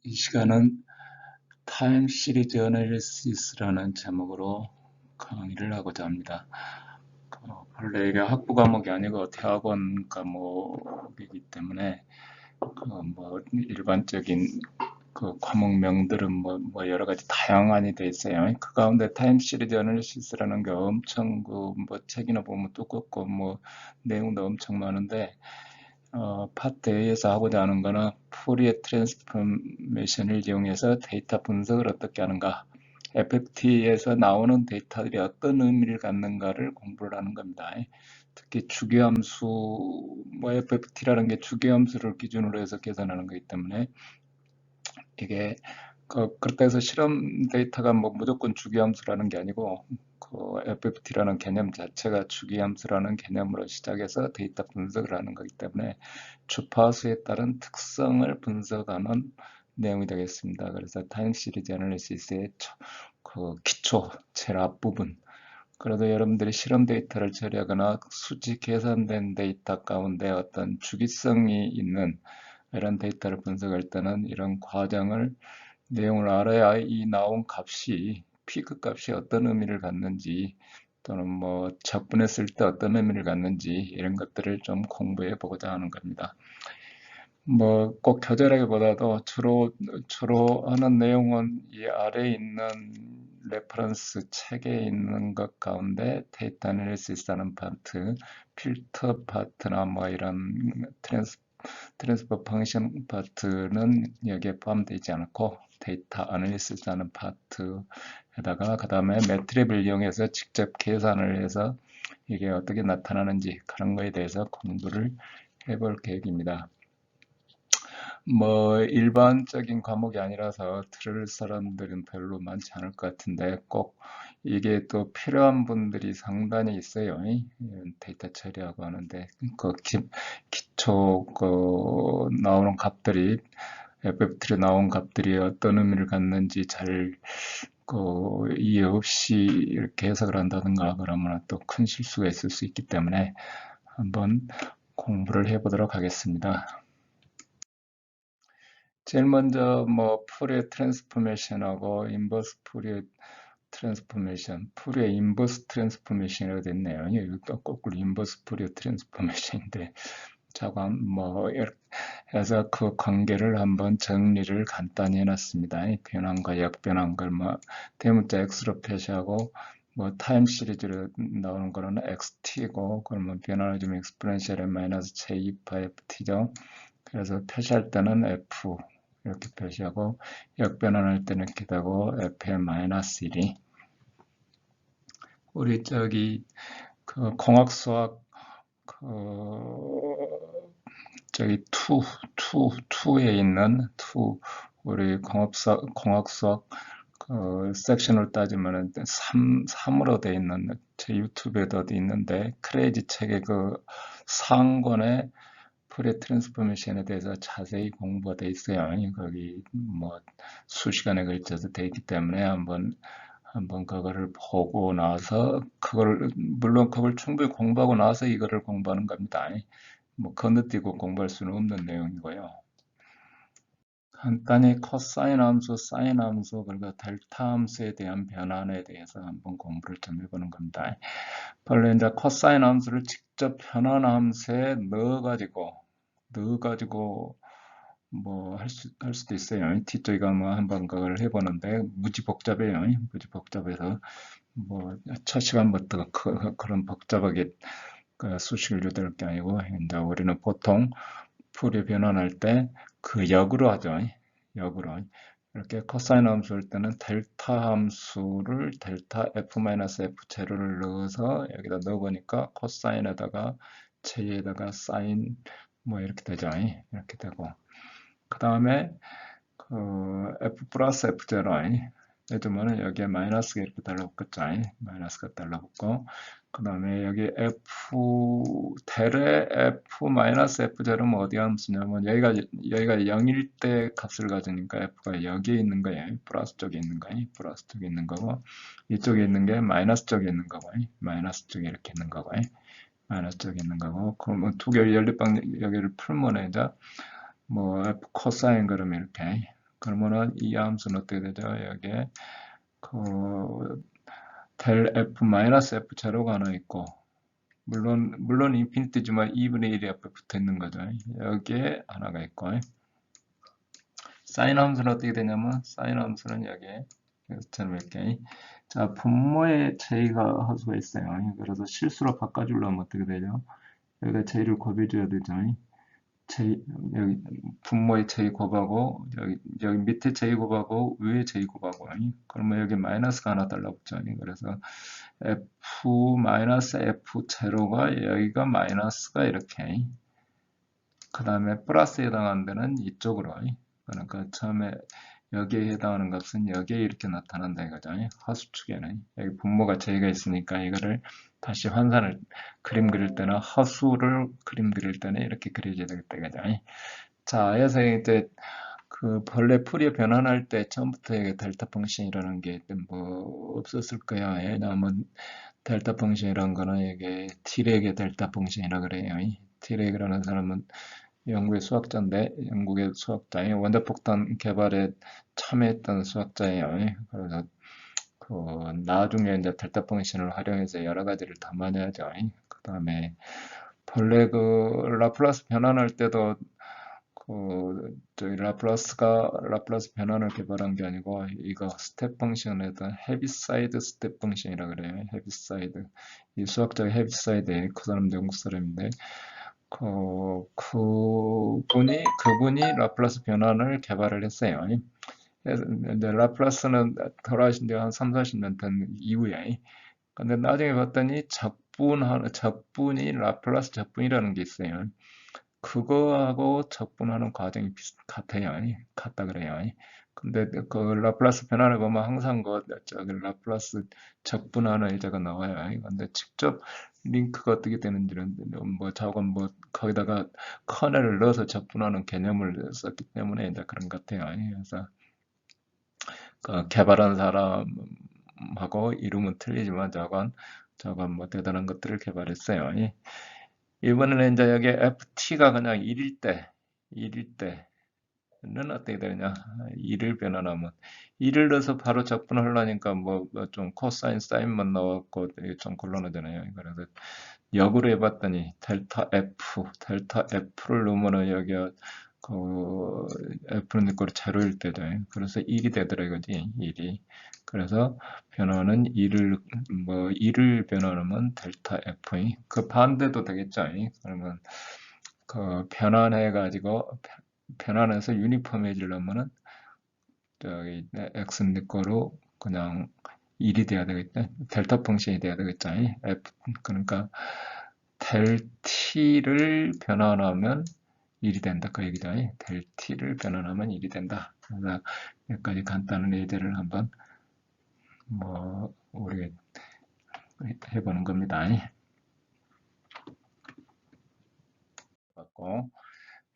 이 시간은 타임 시리즈 어널리시스라는 제목으로 강의를 하고자 합니다. 원래 이게 학부 과목이 아니고 대학원 과목이기 때문에 일반적인 과목명들은 여러 가지 다양한이 돼 있어요. 그 가운데 타임 시리즈 어널리시스라는 게 엄청 책이나 보면 두껍고 내용도 엄청 많은데 파트 A에서 하고자 하는 거는 포리에 트랜스포메이션을 이용해서 데이터 분석을 어떻게 하는가, FFT에서 나오는 데이터들이 어떤 의미를 갖는가를 공부를 하는 겁니다. 특히 주기함수, FFT라는 게 주기함수를 기준으로 해서 계산하는 거기 때문에 이게 그렇다 해서 실험 데이터가 무조건 주기함수라는 게 아니고 FFT라는 개념 자체가 주기함수라는 개념으로 시작해서 데이터 분석을 하는 거기 때문에 주파수에 따른 특성을 분석하는 내용이 되겠습니다. 그래서 타임 시리즈 애널리시스의 기초, 제일 앞부분. 그래도 여러분들이 실험 데이터를 처리하거나 수치 계산된 데이터 가운데 어떤 주기성이 있는 이런 데이터를 분석할 때는 이런 과정을 내용을 알아야 이 나온 값이 피크 값이 어떤 의미를 갖는지 또는 적분했을 때 어떤 의미를 갖는지 이런 것들을 좀 공부해 보고자 하는 겁니다. 꼭 교재라기보다도 주로 하는 내용은 이 아래에 있는 레퍼런스 책에 있는 것 가운데 데이터 애널리시스 하는 파트, 필터 파트나 이런 트랜스퍼 펑션 파트는 여기에 포함되지 않고 데이터 애널리시스 하는 파트에다가 그 다음에 매트랩을 이용해서 직접 계산을 해서 이게 어떻게 나타나는지 그런 거에 대해서 공부를 해볼 계획입니다. 일반적인 과목이 아니라서 들을 사람들은 별로 많지 않을 것 같은데 꼭 이게 또 필요한 분들이 상당히 있어요. 데이터 처리하고 하는데 기초 나오는 값들이 FFT로 나온 값들이 어떤 의미를 갖는지 잘 이해 없이 이렇게 해석을 한다든가 그러면 또 큰 실수가 있을 수 있기 때문에 한번 공부를 해보도록 하겠습니다. 제일 먼저 푸리에 트랜스포메이션하고 인버스 푸리에 트랜스포메이션, 푸리에 인버스 트랜스포메이션이라고 됐네요. 여기도 거꾸로 인버스 푸리에 트랜스포메이션인데 자관 이렇게 해서 그 관계를 한번 정리를 간단히 해놨습니다. 변환과 역변환 걸 대문자 x로 표시하고 타임 시리즈로 나오는 거는 xt고 그러면 변환을 좀 exponential 마이너스 j2파 ft죠. 그래서 표시할 때는 f 이렇게 표시하고 역변환할 때는 이렇게 되고 fm-1이 우리 공학 수학 저기 2에 있는 우리 공학 수학 섹션을 따지면은 3으로 돼 있는 제 유튜브에도 있는데 크레이지 책의 상권에 푸리에 트랜스포메이션에 대해서 자세히 공부가 돼 있어요. 거기 수시간에 걸쳐서 돼 있기 때문에 한번 그거를 보고 나서 물론 그걸 충분히 공부하고 나서 이거를 공부하는 겁니다. 건너뛰고 공부할 수는 없는 내용이고요. 간단히 코사인 함수, 사인 함수, 그리고 델타 함수에 대한 변환에 대해서 한번 공부를 좀 해보는 겁니다. 원래 이제 코사인 함수를 직접 변환 함수에 넣어가지고 할 수도 있어요. 뒤쪽에 한번 그걸 해보는데 무지 복잡해요. 무지 복잡해서 첫 시간부터 그런 복잡하게 수식을 유도할 게 아니고 이제 우리는 보통 풀이 변환할 때 역으로 하죠. 역으로 이렇게 코사인 함수 할 때는 델타 함수를 델타 f-f 제로를 넣어서 여기다 넣어보니까 코사인에다가 j에다가 사인 이렇게 되죠. 이렇게 되고 그 다음에 f 플러스 f 제로 해주면은 여기에 마이너스가 이렇게 달라붙겠죠. 마이너스가 달라붙고 그 다음에 여기 델의 f 마이너스 f 제로는 어디 함수냐면 여기가 0일 때 값을 가지니까 f가 여기에 있는 거예요. 플러스 쪽에 있는 거예요. 플러스 쪽에 있는 거고 이쪽에 있는 게 마이너스 쪽에 있는 거고 마이너스 쪽에 이렇게 있는 거고 마이너스 쪽에 있는 거고 그러면 두 개의 연립방 여기를 풀면 이제 f 코사인 그러면 이렇게 그러면은 이 함수는 어떻게 되죠? 여기에 그 델 f 마이너스 f 제로가 하나 있고, 물론 인피니티지만 2분의 1이 앞에 붙어 있는 거죠. 여기에 하나가 있고, 사인 함수는 어떻게 되냐면, 사인 함수는 여기에 처럼 이렇게, 자, 분모의 제의가 함수가 있어요. 그래서 실수로 바꿔주려면 어떻게 되죠? 여기다 제의를 곱해줘야 되죠. 제, 여기 분모의 제이 곱하고 여기 밑에 제이 곱하고 위에 제이 곱하고, 그러면 여기 마이너스가 하나 달라붙죠. 그래서 f 마이너스 f 제로가 여기가 마이너스가 이렇게, 그 다음에 플러스에 해당하는 데는 이쪽으로, 그러니까 처음에 여기에 해당하는 값은 여기에 이렇게 나타난다 이거죠. 허수축에는 여기 분모가 제이가 있으니까 이거를 다시 환산을, 그림 그릴 때는 허수를 그림 그릴 때는 이렇게 그려줘야 되겠다 이거죠. 자, 그래서 이제 그 본래 풀이 변환할 때 처음부터 이게 델타 펑션이라는 게 뭐 없었을 거야. 왜냐하면 델타 펑션이라는 거는 이게 T렉의 델타 펑션이라 그래요. T렉이라는 사람은 영국의 수학자인데, 영국의 수학자의 원자폭탄 개발에 참여했던 수학자예요. 그래서 그 나중에 이제 델타 펑션을 활용해서 여러 가지를 담아내야죠. 그 다음에 본래 그 라플라스 변환할 때도 저희 라플라스 변환을 개발한 게 아니고, 이거 스텝 펑션에다 헤비사이드 스텝 펑션이라 그래요. 헤비사이드. 이 수학자가 헤비사이드, 그 사람도 영국 사람인데, 그분이 라플라스 변환을 개발을 했어요. 그래서 이제 라플라스는 돌아가신 지가 한 3, 40년 된 이후에, 근데 나중에 봤더니 적분이 라플라스 적분이라는 게 있어요. 그거하고 적분하는 과정이 같아요. 같다 그래요. 근데 그 라플라스 변환을 보면 항상 저기 라플라스 적분하는 의자가 나와요. 근데 직접 링크가 어떻게 되는지는 뭐 저건 뭐 거기다가 커널을 넣어서 적분하는 개념을 썼기 때문에 이제 그런 것 같아요. 그래서 그 개발한 사람하고 이름은 틀리지만 저건 뭐 대단한 것들을 개발했어요. 이번에는 이제 여기 ft가 그냥 1일 때는 어떻게 되냐? 1을 변환하면 1을 넣어서 바로 적분하려니까 좀 코사인 사인만 넣었고 좀 곤란하잖아요. 그래서 역으로 해봤더니 델타 f를 넣으면은 여기 그 f는 거로 제로일 때죠. 그래서 1이 되더라 이거지. 1이. 그래서 변화는 1을 변환하면 델타 f. 그 반대도 되겠죠. 그러면 그 변환해서 유니폼해지려면은 저기 x는 내 거로 그냥 1이 돼야 되겠다. 델타 펑션이 돼야 되겠죠. 그러니까 델 t를 변환하면 1이 된다. 그 얘기죠. 델 t를 변환하면 1이 된다. 그래서 여기까지 간단한 예제를 한번 우리 해보는 겁니다.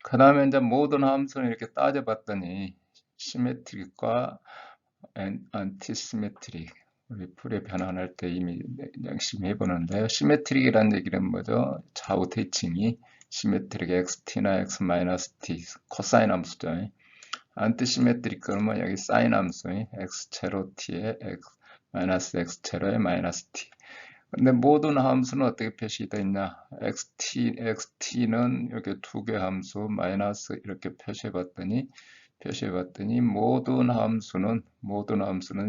그 다음에 이제 모든 함수는 이렇게 따져봤더니 시메트릭과 안티시메트릭, 우리 풀의 변환할 때 이미 열심히 해보는데요. 시메트릭이라는 얘기는 뭐죠? 좌우 대칭이 시메트릭 xt나 x-t 코사인 함수죠. 안티시메트릭 그러면 여기 사인 함수 x0t에 x-x제로에 -t. 근데 모든 함수는 어떻게 표시되어 있냐? xt는 이렇게 두 개 함수 마이너스 이렇게 표시해봤더니 모든 함수는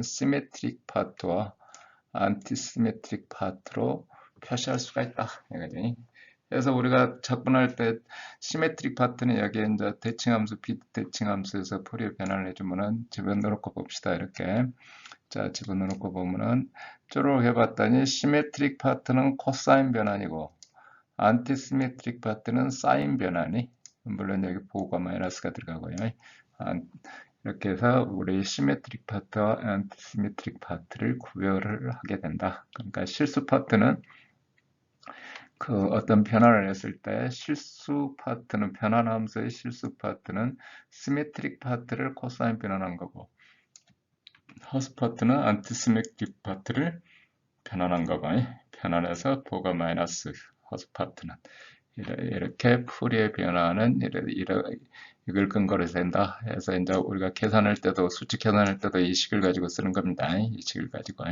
시메트릭 파트와 안티시메트릭 파트로 표시할 수가 있다. 이거지. 그래서 우리가 접근할 때 시메트릭 파트는 여기에 이제 대칭함수, 비대칭함수에서 풀이의 변환을 해주면은 집어넣고 봅시다. 이렇게. 자, 집어넣고 보면은 쪼르륵 해봤더니 시메트릭 파트는 코사인 변환이고 안티시메트릭 파트는 사인 변환이, 물론 여기 보호가 마이너스가 들어가고요. 이렇게 해서 우리 시메트릭 파트와 안티시메트릭 파트를 구별을 하게 된다. 그러니까 실수 파트는 그 어떤 변환을 했을 때 변환 함수의 실수 파트는 시메트릭 파트를 코사인 변환한 거고, 허수 파트는 안티시메트릭 파트를 변환한 거고, 변환해서 보가 마이너스 허수 파트는. 이렇게 풀이의 변화는 이걸 근거로 해서 된다. 해서 이제 우리가 계산할 때도 수치 계산할 때도 이 식을 가지고 쓰는 겁니다. 이 식을 가지고.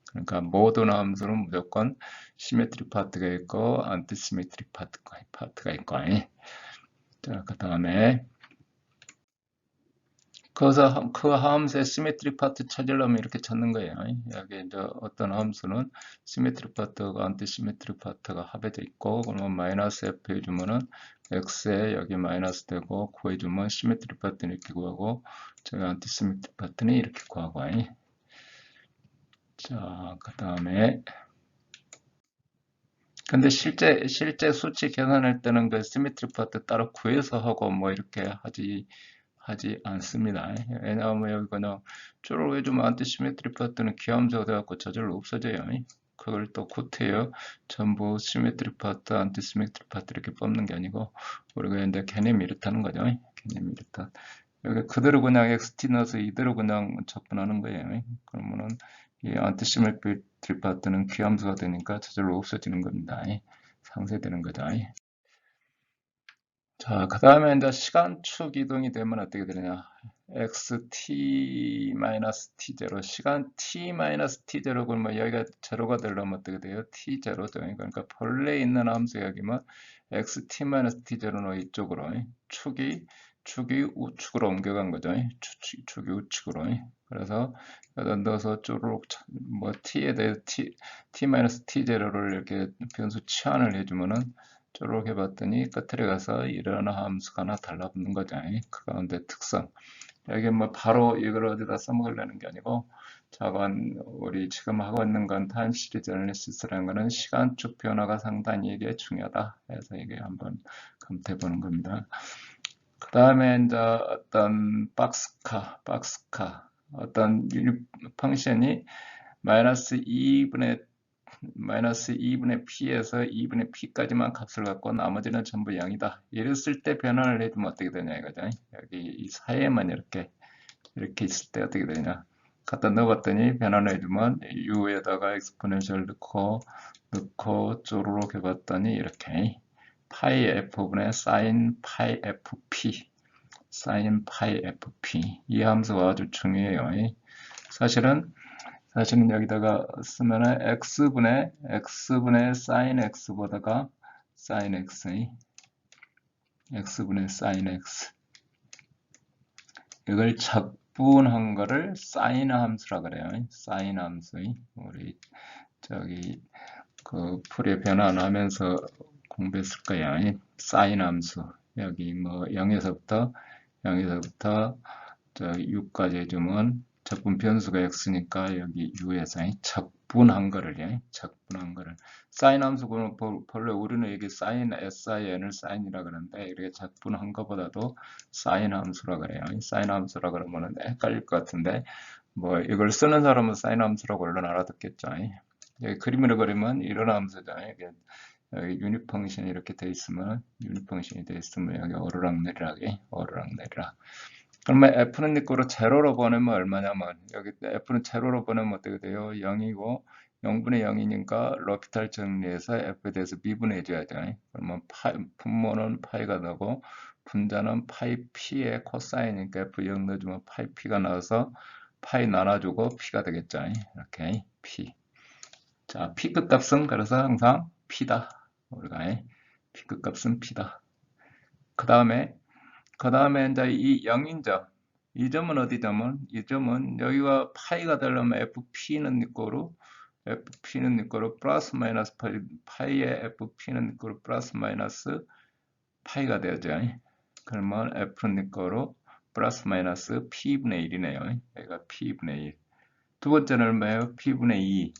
그러니까 모든 함수는 무조건 시메트릭 파트가 있고 안티시메트릭 파트가 있고. 자, 그 다음에 그래서 그 함수의 시메트릭 파트 찾으려면 이렇게 찾는 거예요. 여기 이제 어떤 함수는 시메트릭 파트가 안티시메트릭 파트가 합해져 있고, 그러면 마이너스 f 해주면은 x에 여기 마이너스 되고, 구해주면 시메트릭 파트는 이렇게 구하고, 저기 안티시메트릭 파트는 이렇게 구하고. 자, 그 다음에 근데 실제 수치 계산할 때는 그 시메트릭 파트 따로 구해서 하고 뭐 이렇게 하지 않습니다. 왜냐하면 여기 그냥 쭈르륵 해주면 안티시메트릭 파트는 기함수가 돼갖고 저절로 없어져요. 그걸 또 굿해요. 전부 시메트릭 파트, 안티시메트릭 파트 이렇게 뽑는 게 아니고 우리가 이제 개념이 이렇다는 거죠. 개념이 이렇다. 여기 그대로 그냥 xt 넣어서 이대로 그냥 접근하는 거예요. 그러면은 이 안티시메트릭 파트는 귀함수가 되니까 저절로 없어지는 겁니다. 상쇄되는 거죠. 자, 그 다음에 이제 시간축 이동이 되면 어떻게 되느냐. xt-t0 시간 t-t0 그러면 여기가 제로가 되려면 어떻게 돼요? t0죠. 그러니까 본래 있는 함수 여기면 xt-t0는 이쪽으로 축이 우측으로 옮겨간 거죠. 축이 우측으로. 그래서 여기다 넣어서 쪼르륵 뭐 t에 대해 t-t0를 이렇게 변수 치환을 해주면은 쪼르륵 해봤더니 끝에 가서 일어나는 함수가 하나 달라붙는 거죠. 그 가운데 특성. 여기 뭐 바로 이걸 어디다 써먹으려는 게 아니고 저건 우리 지금 하고 있는 건 타임 시리즈 애널리시스라는 거는 시간축 변화가 상당히 이게 중요하다. 그래서 이게 한번 검토해 보는 겁니다. 그 다음에 이제 어떤 박스카 어떤 펑션이 -2분의 p에서 2분의 p까지만 값을 갖고 나머지는 전부 0이다. 이랬을 때 변화를 해주면 어떻게 되냐 이거죠. 여기 이 사이에만 이렇게 있을 때 어떻게 되냐. 갖다 넣어봤더니 변화를 해주면 u에다가 exponential 넣고 쪼르륵 해봤더니 이렇게 파이 f분의 sin 파이 fp 이 함수가 아주 중요해요. 사실은 여기다가 쓰면은 x분의 sin x보다가 sin x 이걸 적분한 거를 sin 함수라 그래요. sin 함수. 우리 저기 그 풀이 변화 안 하면서 공부했을 거예요. sin 함수. 여기 뭐 0에서부터 저 6까지 해주면 적분 변수가 x니까 여기 u에서 적분한 거를 sin 함수는 본래 우리는 여기 sin sin을 sin이라 그러는데 이렇게 적분한 거보다도 sin 함수라 그래요. sin 함수라 그러면 헷갈릴 것 같은데 뭐 이걸 쓰는 사람은 sin 함수라고 얼른 알아듣겠죠. 여기 그림으로 그리면 이런 함수죠. 여기 유닛 펑션이 이렇게 돼 있으면 여기 오르락내리락 그러면 f는 네 거로 제로로 보내면 얼마냐면 여기 f는 제로로 보내면 어떻게 돼요? 0이고 0분의 0이니까 로피탈 정리해서 f에 대해서 미분해 줘야 돼. 그러면 분모는 파이가 되고 분자는 파이 p의 코사인이니까 f 0 넣어주면 파이 p가 나와서 파이 나눠주고 p가 되겠죠. 이렇게 p. 자, p 끝값은 그래서 항상 p다. 우리가 p 끝값은 p다. 그 다음에 이제 이 0인점 이 점은 어디냐면 이 점은 여기가 파이가 되려면 fp는 네 거로 플러스 마이너스 파이의 fp는 네 거로 플러스 마이너스 파이가 되죠. 그러면 f는 네 거로 플러스 마이너스 p분의 1이네요. 여기가 p분의 1. 두 번째는 얼마예요? p분의 2,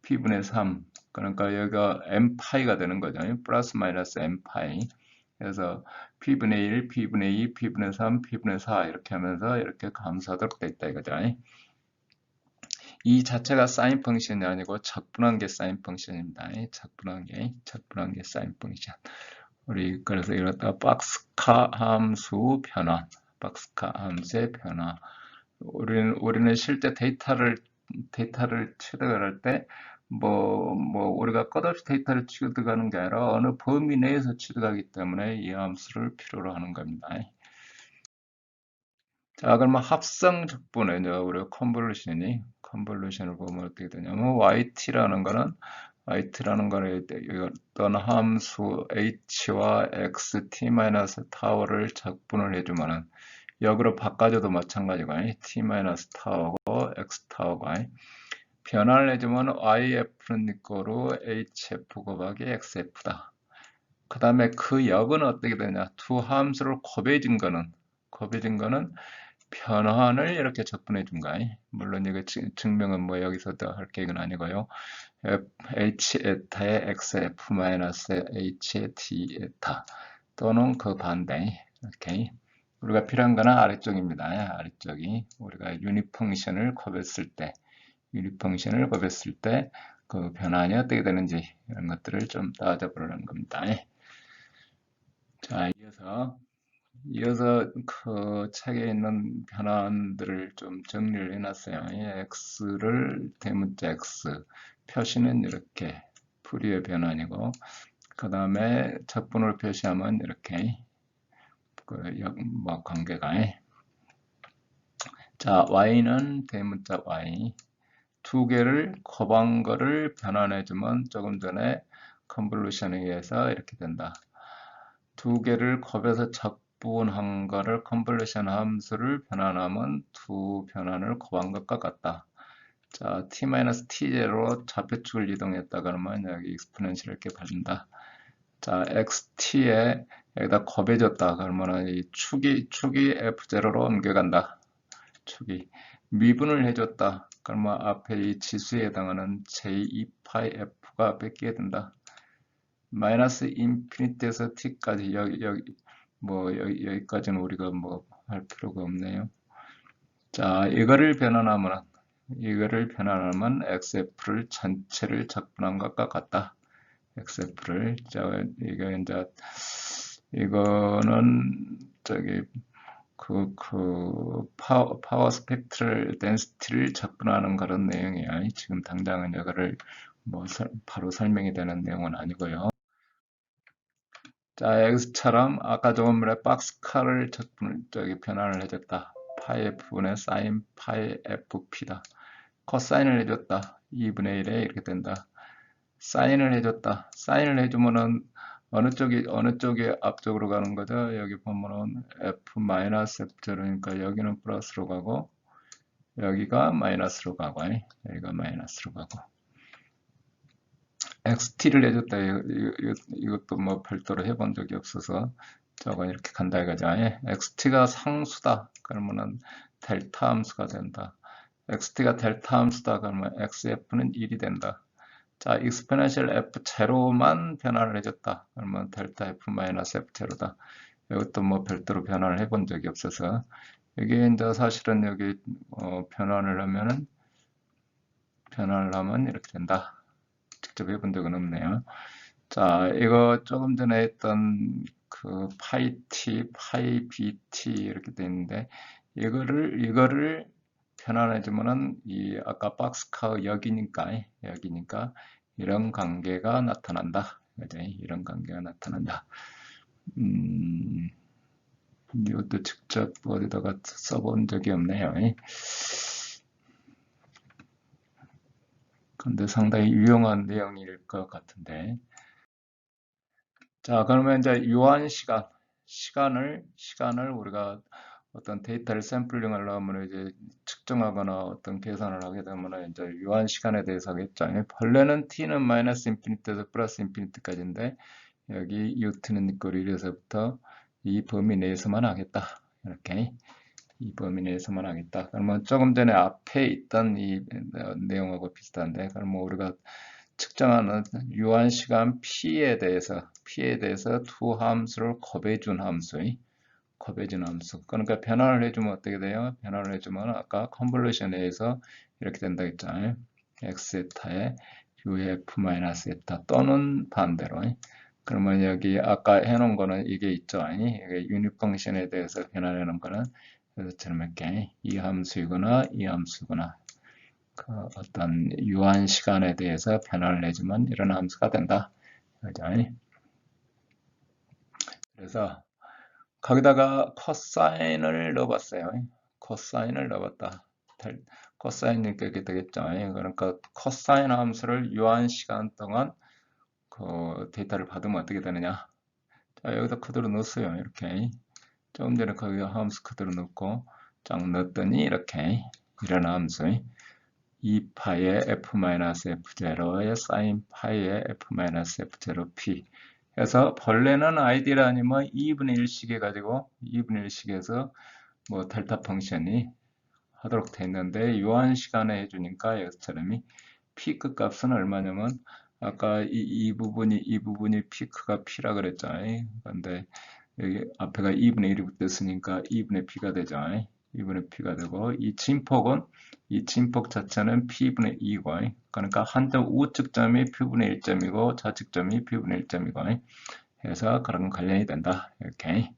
p분의 3. 그러니까 여기가 m파이가 되는 거죠. 플러스 마이너스 m파이. 그래서 p분의 1, p분의 2, p분의 3, p분의 4 이렇게 하면서 이렇게 감수하도록 되어 있다 이거죠. 이 자체가 사인 펑션이 아니고 적분한 게 사인 펑션입니다. 적분한 게 사인 펑션. 우리 그래서 이렇다 박스카 함수 변환, 박스카 함수의 변화. 우리는 실제 데이터를 취득을 할 때 우리가 끝없이 데이터를 취득하는 게 아니라 어느 범위 내에서 취득하기 때문에 이 함수를 필요로 하는 겁니다. 자, 그러면 합성 적분에 이제 우리가 컨볼루션을 보면 어떻게 되냐면 yt라는 거는 어떤 함수 h와 xt 마이너스 타워를 적분을 해주면은 역으로 바꿔줘도 마찬가지고 t 마이너스 타워고 x 타워가 변화를 해주면 yf는 이거로 hf 곱하기 xf다. 그 다음에 그 역은 어떻게 되냐? 두 함수를 곱해진 거는 변환을 이렇게 적분해 준 거야. 물론 이거 증명은 뭐 여기서도 할 계획은 아니고요. h 에타의 xf 마이너스 h의 t 에타 또는 그 반대. 이렇게 우리가 필요한 거는 아래쪽입니다. 아래쪽이 우리가 유닛 펑션을 곱했을 때 그 변환이 어떻게 되는지 이런 것들을 좀 따져보려는 겁니다. 자, 이어서 그 책에 있는 변환들을 좀 정리를 해놨어요. x를 대문자 x 표시는 이렇게 풀이의 변환이고 그 다음에 적분을 표시하면 이렇게 관계가 자 y는 대문자 y 두 개를 곱한 거를 변환해주면 조금 전에 컨볼루션에 의해서 이렇게 된다. 두 개를 곱해서 적분한 거를 컨볼루션 함수를 변환하면 두 변환을 곱한 것과 같다. 자, t-t0로 좌표축을 이동했다 그러면 여기 익스포넨셜 이렇게 받는다. 자, xt에 여기다 곱해줬다 그러면 이 축이 f0로 옮겨간다. 축이 미분을 해줬다. 그러면 앞에 이 지수에 해당하는 j2파이 f가 뺏기게 된다. 마이너스 인피니트에서 t까지 여기까지는 우리가 뭐 할 필요가 없네요. 자, 이거를 변환하면 xf를 전체를 적분한 것과 같다. xf를 이거는 파워 스펙트럴 덴시티를 적분하는 그런 내용이에요. 지금 당장은 이거를 바로 설명이 되는 내용은 아니고요. 자, x처럼 아까 조금 전에 박스칼을 변환을 해줬다. 파이 f분의 사인 파이 fp다. 코사인을 해줬다. 2분의 1에 이렇게 된다. 사인을 해줬다. 사인을 해주면은 어느 쪽이 앞쪽으로 가는 거죠? 여기 보면은 f 마이너스 f0니까 여기는 플러스로 가고 여기가 마이너스로 가고 여기가 마이너스로 가고 xt를 해줬다. 이것도 뭐 별도로 해본 적이 없어서 저거 이렇게 간다 이거죠. xt가 상수다. 그러면은 델타 함수가 된다. xt가 델타 함수다. 그러면 xf는 1이 된다. 자, 익스포넨셜 f0만 변화를 해줬다. 그러면 델타 f 마이너스 f0다. 이것도 뭐 별도로 변화를 해본 적이 없어서 이게 이제 사실은 여기 변환을 하면 이렇게 된다. 직접 해본 적은 없네요. 자, 이거 조금 전에 했던 그 파이 t, 파이 bt 이렇게 돼 있는데 이거를 변환해주면은 이 아까 박스카의 여기니까 이런 관계가 나타난다. 그죠? 이런 관계가 나타난다. 이것도 직접 어디다가 써본 적이 없네요. 근데 상당히 유용한 내용일 것 같은데. 자, 그러면 이제 유한 시간을 우리가 어떤 데이터를 샘플링 하려면 이제 측정하거나 어떤 계산을 하게 되면 이제 유한 시간에 대해서 하겠죠. 본래는 t는 마이너스 인피니트에서 플러스 인피니트까지인데 여기 ut는 이꼴 1에서부터 이 범위 내에서만 하겠다. 이렇게 이 범위 내에서만 하겠다. 그러면 조금 전에 앞에 있던 이 내용하고 비슷한데 그러면 우리가 측정하는 유한 시간 p에 대해서 두 함수를 곱해준 함수. 그러니까 변환을 해주면 어떻게 돼요? 변환을 해주면 아까 컨볼루션에 의해서 이렇게 된다 했잖아요. x에타에 uf-에타 또는 반대로. 그러면 여기 아까 해놓은 거는 이게 있죠. 이게 유닛 펑션에 대해서 변환해 놓은 거는 그래서처럼 이렇게 이 함수이거나 이 함수이거나 그 어떤 유한 시간에 대해서 변화를 내주면 이런 함수가 된다. 그죠? 그래서 거기다가 코사인을 넣어봤어요. 코사인을 넣어봤다. 코사인이 그렇게 되겠죠. 그러니까 코사인 함수를 유한 시간 동안 그 데이터를 받으면 어떻게 되느냐. 자, 여기다 그대로 넣었어요. 이렇게. 조금 전에 거기 함수 그대로 넣고 쫙 넣었더니 이렇게 이런 함수 2파이의 f-f0의 sin 파이의 f-f0p 해서 본래는 아이디를 아니면 2분의 1씩 해가지고 2분의 1씩에서 뭐 델타 펑션이 하도록 돼 있는데 유한 시간에 해주니까 여기처럼 피크 값은 얼마냐면 아까 이 부분이 피크가 p라 그랬죠. 근데 여기 앞에가 2분의 1이 붙었으니까 2분의 p가 되죠. 2분의 p가 되고 이 진폭 자체는 p분의 2고 그러니까 한점 우측점이 p분의 1점이고 좌측점이 p분의 1점이고 해서 그런 관련이 된다. 이렇게.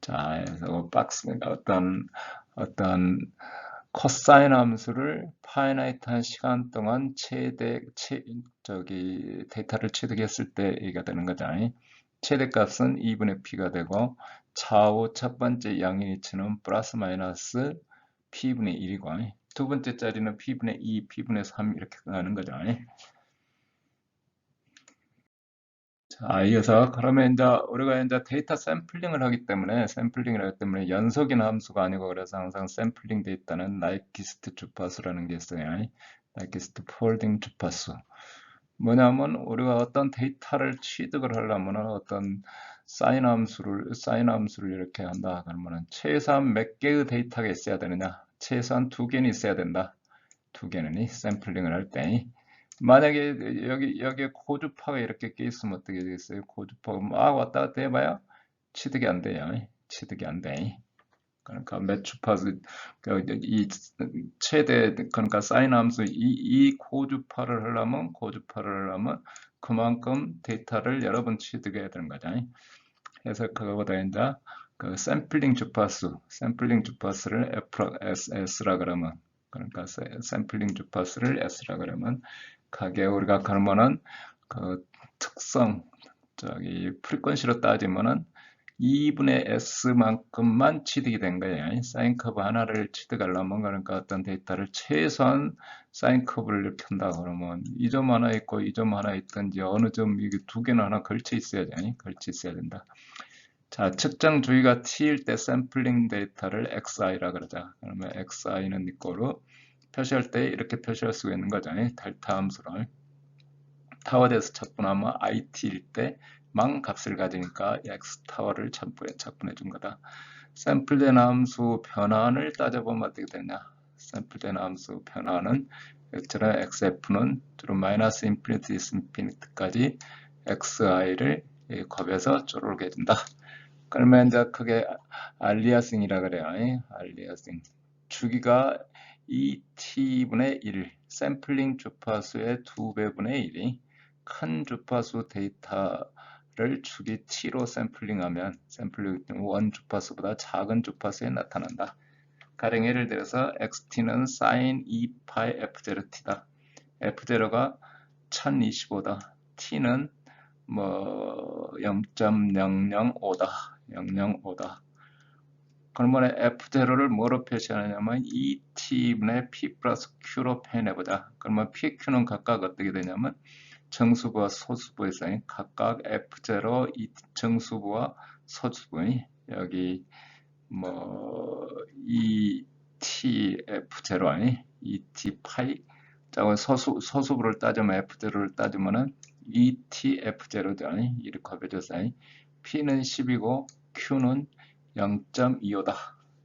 자, 그래서 어떤 코사인 함수를 파이나이트한 시간 동안 데이터를 취득했을 때 얘기가 되는 거죠. 최대값은 2분의 p가 되고 좌우 첫 번째 양인이치는 플러스 마이너스 p분의 1이고 두 번째 자리는 p분의 2, p분의 3 이렇게 가는 거죠. 자, 이어서 그러면 이제 우리가 이제 데이터 샘플링을 하기 때문에 연속인 함수가 아니고 그래서 항상 샘플링 데이터는 나이키스트 주파수라는 게 있어요. 나이키스트 폴딩 주파수. 뭐냐면 우리가 어떤 데이터를 취득을 하려면 어떤 사인 함수를 이렇게 한다. 그러면 최소한 몇 개의 데이터가 있어야 되느냐? 최소한 2개는 있어야 된다. 2개는 샘플링을 할 때. 만약에 여기에 고주파가 이렇게 껴 있으면 어떻게 되겠어요? 고주파가 막 왔다 갔다 해봐야 취득이 안 돼요. 취득이 안 돼. 그러니까 몇 주파수 이 최대 그러니까 사인 함수 이 고주파를 하려면 그만큼 데이터를 여러 번 취득해야 되는 거죠. 그래서 그거보다 이제 그 샘플링 주파수를 S라 그러면 그러니까 샘플링 주파수를 S라 그러면 그게 우리가 그러면은 그 특성 프리퀀시로 따지면은 2분의 S만큼만 취득이 된 거예요. 사인 커브 하나를 취득하려면 그러니까 어떤 데이터를 최소한 사인 커브를 이렇게 한다 그러면 이 점 하나 있고 이 점 하나 있든지 어느 점 이게 두 개는 하나 걸쳐 있어야 돼. 걸쳐 있어야 된다. 자, 측정 주기가 t일 때 샘플링 데이터를 xi라 그러자. 그러면 xi는 이거로 표시할 때 이렇게 표시할 수가 있는 거죠. 델타 함수를. 타워에서 척분하면 it일 때만 값을 가지니까 x 타워를 척분해 준 거다. 샘플된 함수 변환을 따져보면 어떻게 되냐. 샘플된 함수 변환은 벡터의 xf는 주로 마이너스 인피니트 인피니트까지 xi를 곱해서 쪼르르게 해준다. 그러면 이제 그게 알리아싱이라 그래요. 알리아싱. 주기가 2t분의 1, 샘플링 주파수의 2배분의 1이 큰 주파수 데이터를 주기 t로 샘플링하면 샘플링 원 주파수보다 작은 주파수에 나타난다. 가령 예를 들어서 xt 는 sin 2파이 f0t다. f0가 1025다. t는 뭐 0.005다. 005다. 그러면 F0를 뭐로 표시하냐면 2t분의 P 플러스 Q로 표현해보자. 그러면 PQ는 각각 어떻게 되냐면 정수부와 소수부에서 각각 F0, 정수부와 소수부 여기 뭐 2t F0, 2t 파이 소수부를 따지면 F0를 따지면은 2t F0죠. 이렇게 곱해줘서 P는 10이고 Q는 0.25다.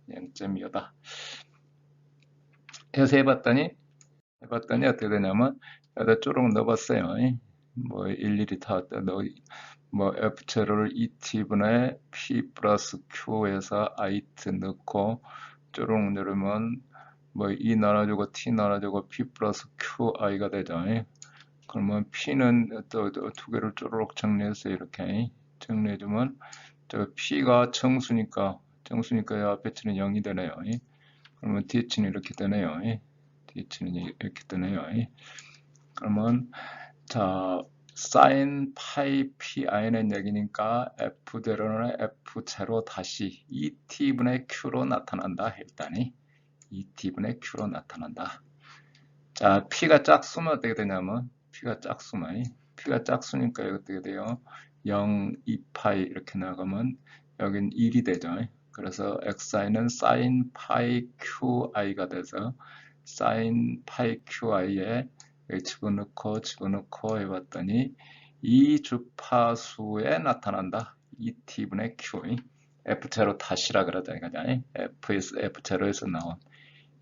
0.25다. 해서 해봤더니 어떻게 되냐면 여기다 쪼록 넣어봤어요. 뭐 일일이 다 뭐 F0를 2t분의 P 플러스 Q에서 it 넣고 쪼록 누르면 뭐 E 나눠주고 T 나눠주고 P 플러스 QI가 되죠. 그러면 P는 또 두 개를 쪼록 정리해서 이렇게 정리해주면 저 P가 정수니까 이 앞에 치는 0이 되네요. 그러면 DH는 이렇게 되네요. DH는 이렇게 뜨네요. 그러면 자 sin 파이 pi는 얘기니까 f0는 f0 다시 2t분의 q로 나타난다. 일단이 2t분의 q로 나타난다. 자 p가 짝수면 어떻게 되냐면 p가 짝수니까 이거 어떻게 돼요? 0, 2파이 이렇게 나가면 여긴 1이 되죠. 그래서 xi는 sin 파이 qi가 돼서 sin 파이 qi에 집어넣고 해봤더니 이 주파수에 나타난다. 2t분의 q f0 다시라 그러자 이거죠. f0에서 나온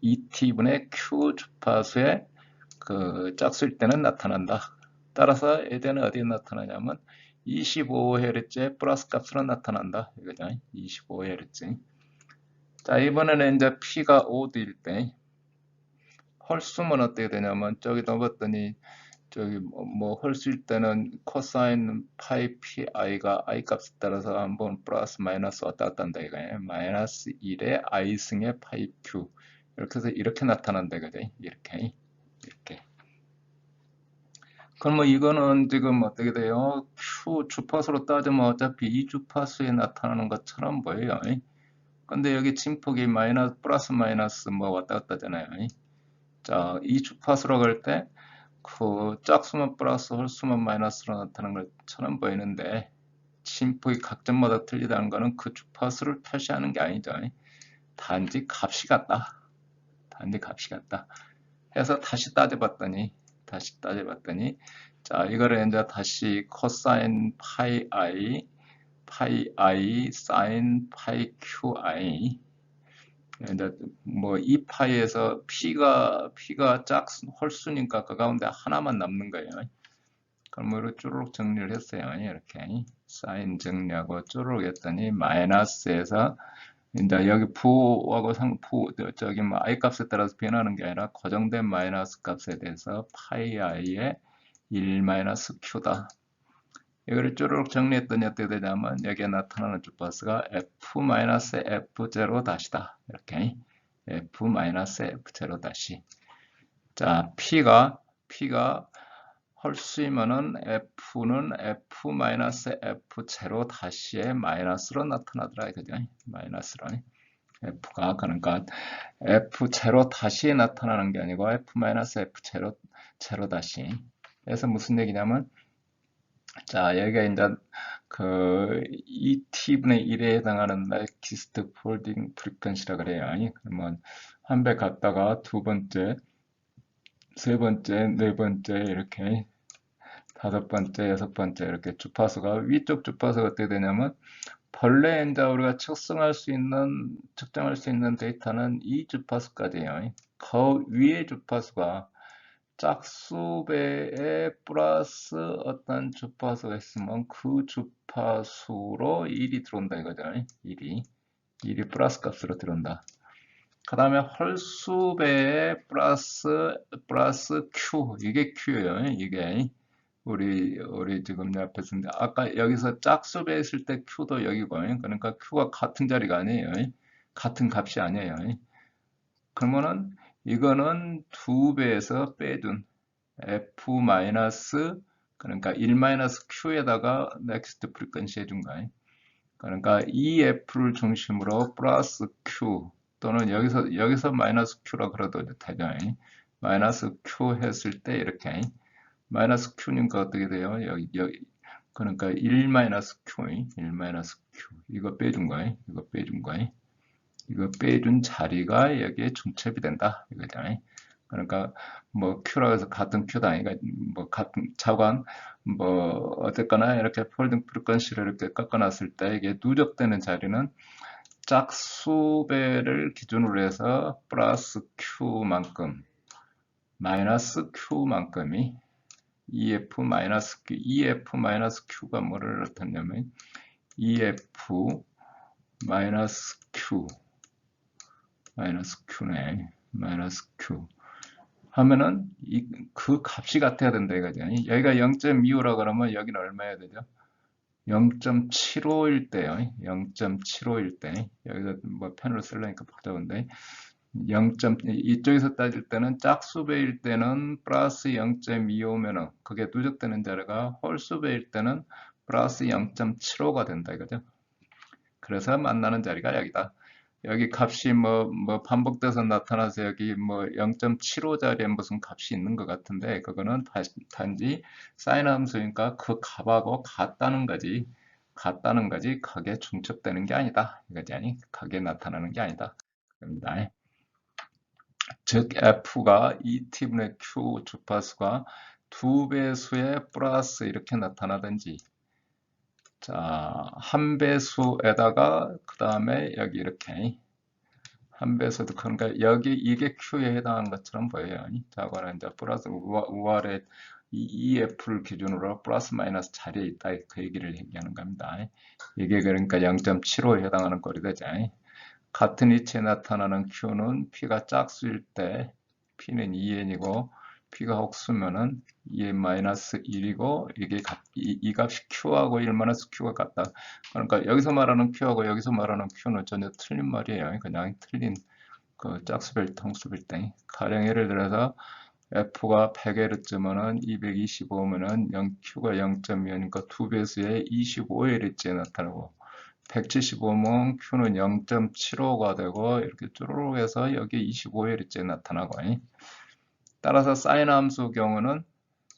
2t분의 q 주파수에 그 짝수일 때는 나타난다. 따라서 예제는 어디에 나타나냐면 25Hz의 플러스 값으로 나타난다. 이거죠. 25Hz. 자, 이번에는 이제 P가 5D일 때 홀수면 어떻게 되냐면 저기 넣어봤더니 저기 뭐 홀수일 때는 코사인 파이 pi가 i 값에 따라서 한번 플러스 마이너스 왔다 갔다 한다 이거예요. 마이너스 1의 i승의 파이 q 이렇게 해서 이렇게 나타난다 이거죠. 이렇게. 그럼 뭐 이거는 지금 어떻게 돼요? Q 주파수로 따지면 어차피 이 주파수에 나타나는 것처럼 보여요. 근데 여기 진폭이 마이너스 플러스 마이너스 뭐 왔다 갔다 하잖아요. 자, 이 주파수라고 할 때 그 짝수만 플러스 홀수만 마이너스로 나타나는 것처럼 보이는데 진폭이 각점마다 틀리다는 것은 그 주파수를 표시하는 게 아니죠. 단지 값이 같다. 해서 다시 따져봤더니 자 이거를 이제 다시 코사인 파이 i 사인 파이 qi 이제 뭐 이 파이에서 p가 짝수 홀수니까 그 가운데 하나만 남는 거예요. 그럼 이렇게 쭈르륵 정리를 했어요. 이렇게 사인 정리하고 쭈르륵 했더니 마이너스에서 이제 여기 부하고 저기 뭐 i 값에 따라서 변하는 게 아니라 고정된 마이너스 값에 대해서 파이 i의 1 마이너스 q다. 이거를 쭈르륵 정리했더니 어떻게 되냐면 여기에 나타나는 주파수가 f 마이너스 f0 다시다. 이렇게 f 마이너스 f0 다시. 자 p가 헐수이면은 f는 f 마이너스 f0 다시의 마이너스로 나타나더라. 그죠? 마이너스로. f가 그러니까 f0 다시에 나타나는 게 아니고 f 마이너스 f0 0 다시. 그래서 무슨 얘기냐면 자 여기가 이제 그 2t분의 1에 해당하는 넥스트 폴딩 프리퀀시라 그래요. 그러면 한 배 갔다가 두 번째, 세 번째, 네 번째 이렇게 다섯 번째, 여섯 번째 이렇게 주파수가 위쪽 주파수가 어떻게 되냐면 본래 이제 우리가 측정할 수 있는 데이터는 이 주파수까지예요. 그 위의 주파수가 짝수배에 플러스 어떤 주파수가 있으면 그 주파수로 1이 들어온다 이거죠. 1이 플러스 값으로 들어온다. 그 다음에 홀수배에 플러스 Q 이게 Q예요. 이게 우리 지금 옆에 쓰는데 아까 여기서 짝수배 했을 때 Q도 여기고 그러니까 Q가 같은 자리가 아니에요. 같은 값이 아니에요. 그러면은 이거는 2배에서 빼준 F 마이너스 그러니까 1 마이너스 Q에다가 넥스트 프리퀀시 해준 거예요. 그러니까 이 F를 중심으로 플러스 Q 또는 여기서 마이너스 Q라 그래도 되죠. 마이너스 Q 했을 때 이렇게 마이너스 Q니까 어떻게 돼요? 여기 그러니까 1 마이너스 Q 이거 빼준 거예요. 이거 빼준 자리가 여기에 중첩이 된다 이거죠. 그러니까 뭐 Q라고 해서 같은 Q다. 그러니까 뭐 같은 차관 뭐 어쨌거나 이렇게 폴딩 프리퀀시를 이렇게 깎아놨을 때 이게 누적되는 자리는 짝수배를 기준으로 해서 플러스 Q만큼 마이너스 Q만큼이 EF 마이너스 Q가 뭐를 나타내냐면 EF 마이너스 Q네. 마이너스 Q 하면은 그 값이 같아야 된다 이거죠. 여기가 0.25라 그러면 여기는 얼마여야 되죠? 0.75일 때요. 0.75일 때 여기서 뭐 편으로 쓰려니까 복잡한데 이쪽에서 따질 때는 짝수배일 때는 플러스 0.25면은 그게 누적되는 자리가 홀수배일 때는 플러스 0.75가 된다 이거죠. 그래서 만나는 자리가 여기다. 여기 값이 뭐 반복돼서 나타나서 여기 뭐 0.75 자리에 무슨 값이 있는 것 같은데 그거는 단지 사인 함수니까 그 값하고 같다는 거지. 같다는 거지 크게 중첩되는 게 아니다. 이거지 아니? 크게 나타나는 게 아니다. 그럽니다. 즉 f가 2t분의 q 주파수가 2배수의 플러스 이렇게 나타나든지 자, 한 배수에다가 그 다음에 여기 이렇게 한 배수도 그러니까 여기 이게 Q에 해당하는 것처럼 보여요. 자, 그거는 이제 플러스 우아래 이 F를 기준으로 플러스 마이너스 자리에 있다 그 얘기를 얘기하는 겁니다. 이게 그러니까 0.75에 해당하는 꼴이 되죠. 같은 위치에 나타나는 Q는 P가 짝수일 때 P는 2n이고 P가 혹수면은 2n-1이고 이게 이 값이 Q하고 1-Q가 같다. 그러니까 여기서 말하는 Q하고 여기서 말하는 Q는 전혀 틀린 말이에요. 그냥 틀린 그 짝수별 통수별 때 가령 예를 들어서 F가 100Hz면은 225면은 Q가 0.2니까 2배수에 25Hz에 나타나고 175면 Q는 0.75가 되고 이렇게 쭈루룩 해서 여기 25Hz에 나타나고 따라서 사인 함수 경우는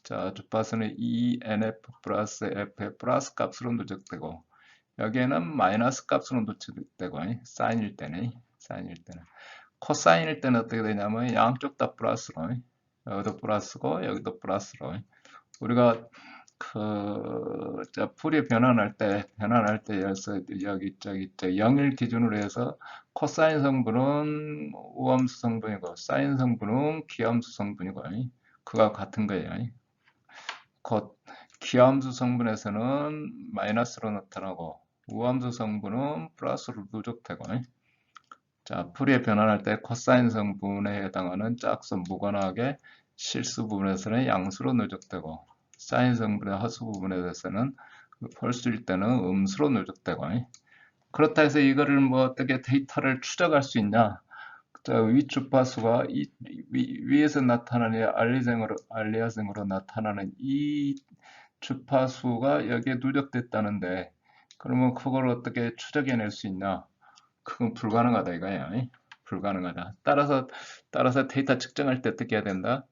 자 주파수는 ENF 플러스 F의 플러스 값으로 누적되고 여기에는 마이너스 값으로 누적되고 사인일 때는 코사인일 때는 어떻게 되냐면 양쪽 다 플러스로 여기도 플러스고 여기도 플러스로 우리가 풀이 변환할 때 여기 저기 0일 기준으로 해서 코사인 성분은 우함수 성분이고 사인 성분은 기함수 성분이고 그가 같은 거예요. 곧 기함수 성분에서는 마이너스로 나타나고 우함수 성분은 플러스로 누적되고 자, 풀이에 변환할 때 코사인 성분에 해당하는 짝수 무관하게 실수 부분에서는 양수로 누적되고 사인 성분의 허수 부분에 대해서는 홀수일 때는 음수로 누적되고 그렇다 해서 이거를 뭐 어떻게 데이터를 추적할 수 있냐 자, 윗주파수가 위에서 나타나는 알리아생으로 나타나는 이 주파수가 여기에 누적됐다는데 그러면 그걸 어떻게 추적해낼 수 있냐 그건 불가능하다 이거야. 불가능하다. 따라서 데이터 측정할 때 어떻게 해야 된다?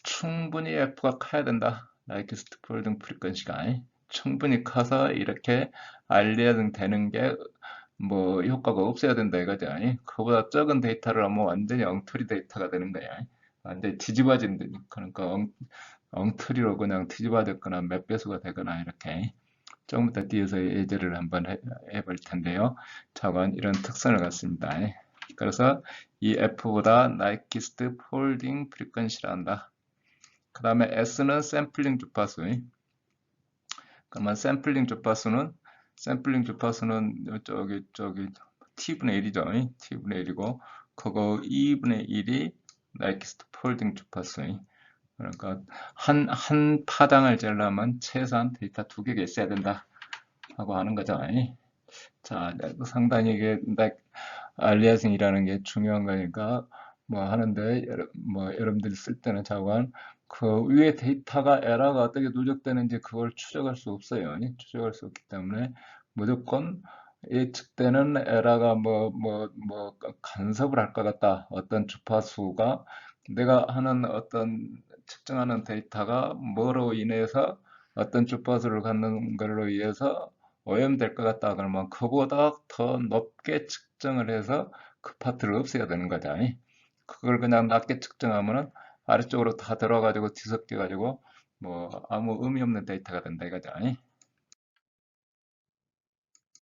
충분히 F가 커야 된다. 라이크스트 폴딩 프리퀀시가 충분히 커서 이렇게 알리아등 되는 게 뭐 효과가 없어야 된다 이거죠. 그보다 적은 데이터를 하면 완전히 엉터리 데이터가 되는 거야. 완전히 뒤집어진 그러니까 엉터리로 그냥 뒤집어졌거나 몇 배수가 되거나 이렇게 조금부터 뒤에서 예제를 한번 해볼 텐데요. 저건 이런 특성을 갖습니다. 그래서 이 F보다 나이키스트 폴딩 프리퀀시라 한다. 그 다음에 S는 샘플링 주파수. 그러면 샘플링 주파수는 저기 T분의 1이죠. T분의 1이고 그거 2분의 1이 나이키스트 폴딩 주파수. 그러니까 한 파장을 재려면 최소한 데이터 2개가 있어야 된다 하고 하는 거죠. 자, 상당히 이게 알리아싱이라는 게 중요한 거니까 뭐 하는데 뭐 여러분들이 쓸 때는 자관 그 위에 데이터가 에러가 어떻게 누적되는지 그걸 추적할 수 없어요. 추적할 수 없기 때문에 무조건 예측되는 에러가 뭐 간섭을 할 것 같다. 어떤 주파수가 내가 하는 어떤 측정하는 데이터가 뭐로 인해서 어떤 주파수를 갖는 걸로 인해서 오염될 것 같다 그러면 그보다 더 높게 측정을 해서 그 파트를 없애야 되는 거다. 그걸 그냥 낮게 측정하면은 아래쪽으로 다 들어가지고 뒤섞여 가지고 뭐 아무 의미 없는 데이터가 된다 이거죠.